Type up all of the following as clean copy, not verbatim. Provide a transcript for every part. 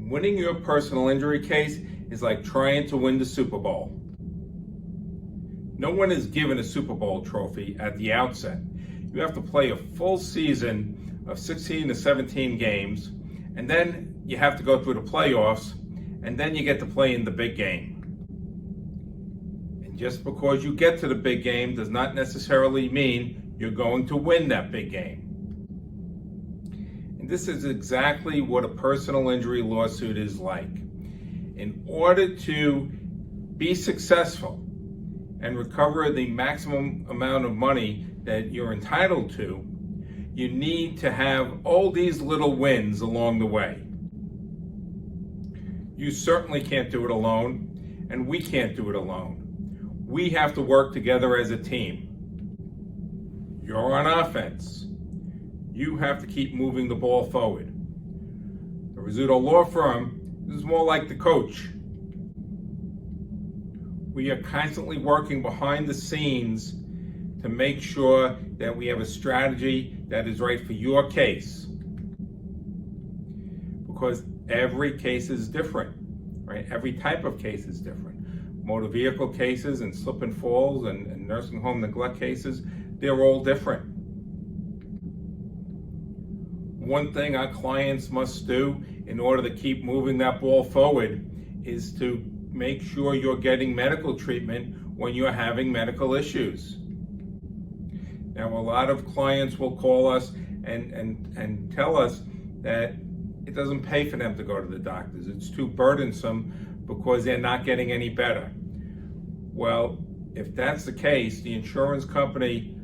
Winning your personal injury case is like trying to win the Super Bowl. No one is given a Super Bowl trophy at the outset. You have to play a full season of 16 to 17 games, and then you have to go through the playoffs, and then you get to play in the big game. And just because you get to the big game does not necessarily mean you're going to win that big game. And this is exactly what a personal injury lawsuit is like. In order to be successful and recover the maximum amount of money that you're entitled to, you need to have all these little wins along the way. You certainly can't do it alone, and we can't do it alone. We have to work together as a team. You're on offense. You have to keep moving the ball forward. The Rizzuto Law Firm is more like the coach. We are constantly working behind the scenes to make sure that we have a strategy that is right for your case. Because every case is different, right? Every type of case is different. Motor vehicle cases and slip and falls and nursing home neglect cases, they're all different. One thing our clients must do in order to keep moving that ball forward is to make sure you're getting medical treatment when you're having medical issues. Now, a lot of clients will call us and tell us that it doesn't pay for them to go to the doctors. It's too burdensome because they're not getting any better. Well, if that's the case, the insurance company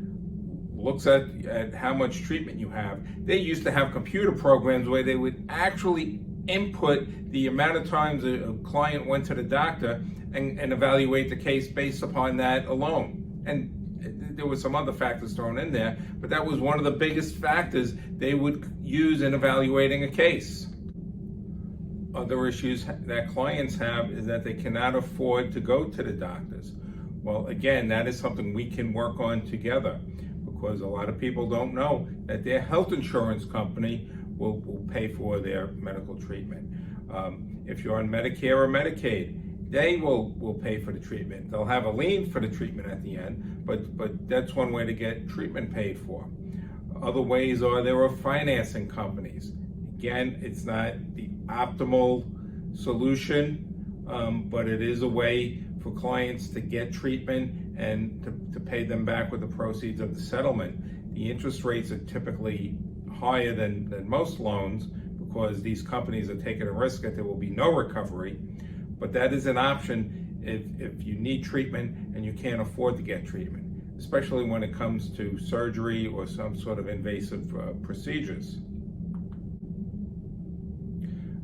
looks at how much treatment you have. They used to have computer programs where they would actually input the amount of times a client went to the doctor and evaluate the case based upon that alone. And there were some other factors thrown in there, but that was one of the biggest factors they would use in evaluating a case. Other issues that clients have is that they cannot afford to go to the doctors. Well, again, that is something we can work on together, because a lot of people don't know that their health insurance company will pay for their medical treatment. If you're on Medicare or Medicaid, they will pay for the treatment. They'll have a lien for the treatment at the end, but that's one way to get treatment paid for. Other ways there are financing companies. Again, it's not the optimal solution, but it is a way for clients to get treatment and to pay them back with the proceeds of the settlement. The interest rates are typically higher than most loans because these companies are taking a risk that there will be no recovery. But that is an option if you need treatment and you can't afford to get treatment, especially when it comes to surgery or some sort of invasive procedures.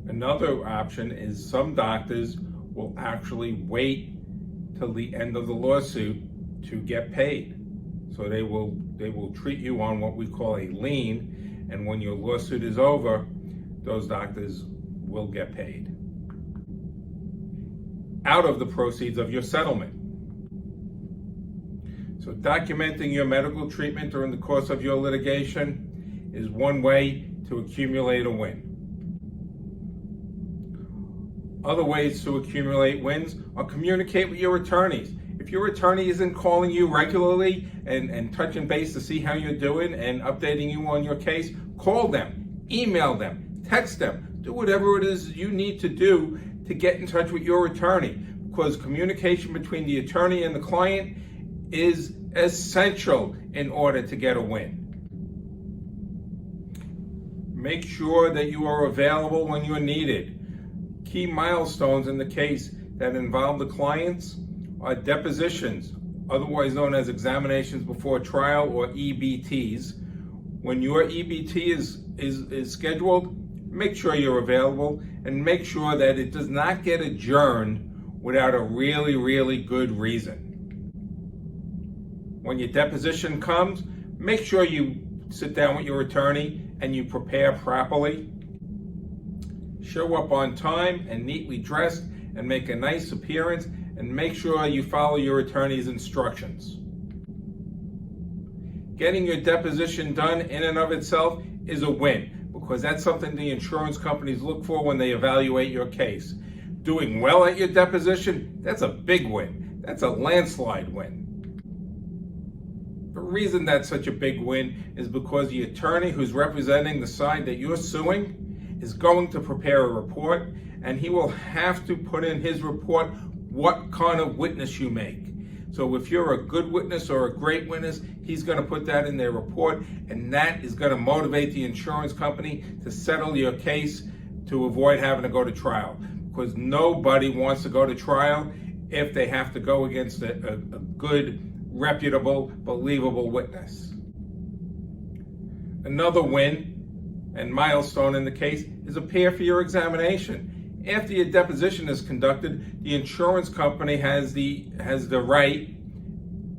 Another option is some doctors will actually wait till the end of the lawsuit to get paid. So they will treat you on what we call a lien, and when your lawsuit is over, those doctors will get paid out of the proceeds of your settlement. So documenting your medical treatment during the course of your litigation is one way to accumulate a win. Other ways to accumulate wins are communicate with your attorneys. If your attorney isn't calling you regularly and touching base to see how you're doing and updating you on your case, call them, email them, text them, do whatever it is you need to do to get in touch with your attorney, because communication between the attorney and the client is essential in order to get a win. Make sure that you are available when you're needed. Key milestones in the case that involve the clients are depositions, otherwise known as examinations before trial, or EBTs. When your EBT is scheduled, make sure you're available and make sure that it does not get adjourned without a really, really good reason. When your deposition comes, make sure you sit down with your attorney and you prepare properly. Show up on time and neatly dressed and make a nice appearance, and make sure you follow your attorney's instructions. Getting your deposition done in and of itself is a win, because that's something the insurance companies look for when they evaluate your case. Doing well at your deposition, that's a big win. That's a landslide win. The reason that's such a big win is because the attorney who's representing the side that you're suing is going to prepare a report, and he will have to put in his report what kind of witness you make. So if you're a good witness or a great witness, he's going to put that in their report, and that is going to motivate the insurance company to settle your case to avoid having to go to trial. Because nobody wants to go to trial if they have to go against a good, reputable, believable witness. Another win and milestone in the case is appear for your examination. After your deposition is conducted, the insurance company has the right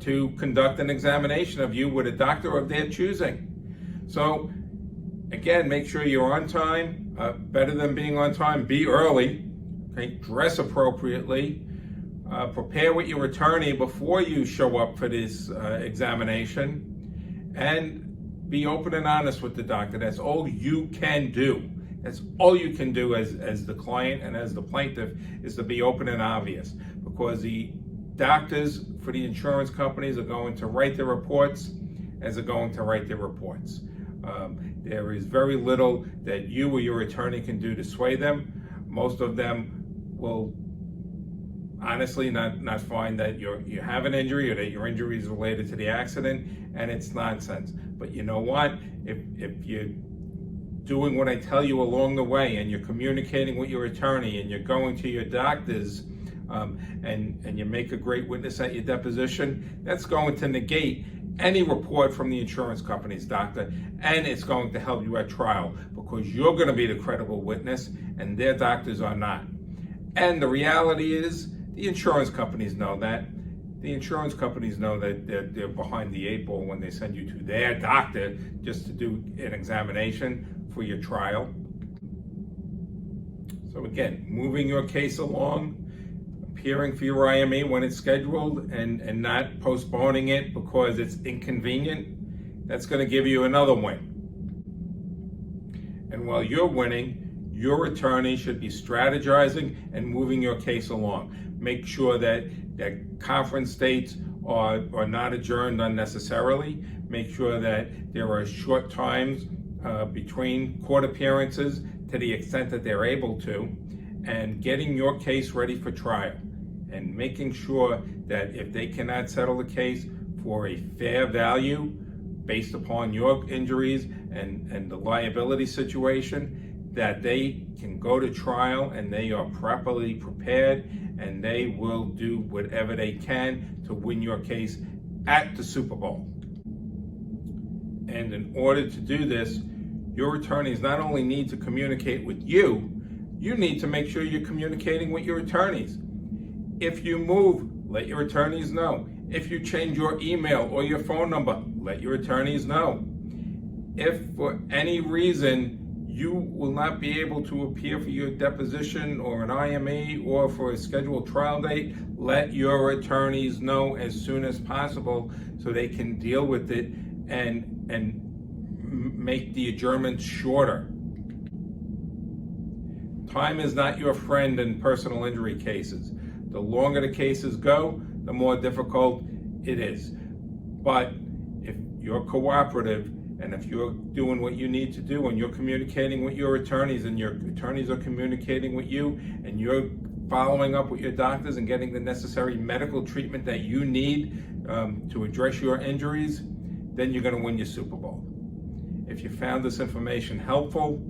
to conduct an examination of you with a doctor of their choosing. So again, make sure you're on time. Better than being on time, be early. Okay? Dress appropriately. Prepare with your attorney before you show up for this examination, and be open and honest with the doctor. That's all you can do. That's all you can do as the client and as the plaintiff, is to be open and obvious, because the doctors for the insurance companies are going to write their reports as they're going to write their reports. There is very little that you or your attorney can do to sway them. Most of them will honestly not find that you have an injury or that your injury is related to the accident, and it's nonsense. But you know what? If you're doing what I tell you along the way, and you're communicating with your attorney, and you're going to your doctors, and you make a great witness at your deposition, that's going to negate any report from the insurance company's doctor, and it's going to help you at trial, because you're going to be the credible witness and their doctors are not. And the reality is, the insurance companies know that. The insurance companies know that they're behind the eight ball when they send you to their doctor just to do an examination for your trial. So again, moving your case along, appearing for your IME when it's scheduled, and not postponing it because it's inconvenient, that's going to give you another win. And while you're winning, your attorney should be strategizing and moving your case along. Make sure that conference dates are not adjourned unnecessarily. Make sure that there are short times between court appearances to the extent that they're able to, and getting your case ready for trial, and making sure that if they cannot settle the case for a fair value based upon your injuries and the liability situation, that they can go to trial and they are properly prepared, and they will do whatever they can to win your case at the Super Bowl. And in order to do this, your attorneys not only need to communicate with you, you need to make sure you're communicating with your attorneys. If you move, let your attorneys know. If you change your email or your phone number, let your attorneys know. If for any reason you will not be able to appear for your deposition or an IME or for a scheduled trial date, let your attorneys know as soon as possible so they can deal with it and make the adjournment shorter. Time is not your friend in personal injury cases. The longer the cases go, the more difficult it is. But if you're cooperative, and if you're doing what you need to do, and you're communicating with your attorneys, and your attorneys are communicating with you, and you're following up with your doctors and getting the necessary medical treatment that you need to address your injuries, then you're going to win your Super Bowl. If you found this information helpful,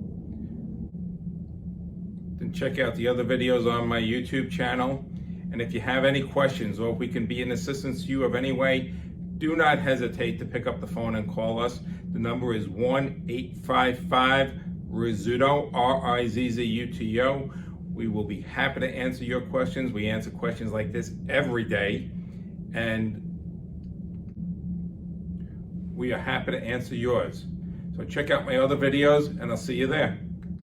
then check out the other videos on my YouTube channel. And if you have any questions, or if we can be an assistance to you of any way, do not hesitate to pick up the phone and call us. The number is 1-855-RIZZUTO, R-I-Z-Z-U-T-O. We will be happy to answer your questions. We answer questions like this every day, and we are happy to answer yours. So check out my other videos, and I'll see you there.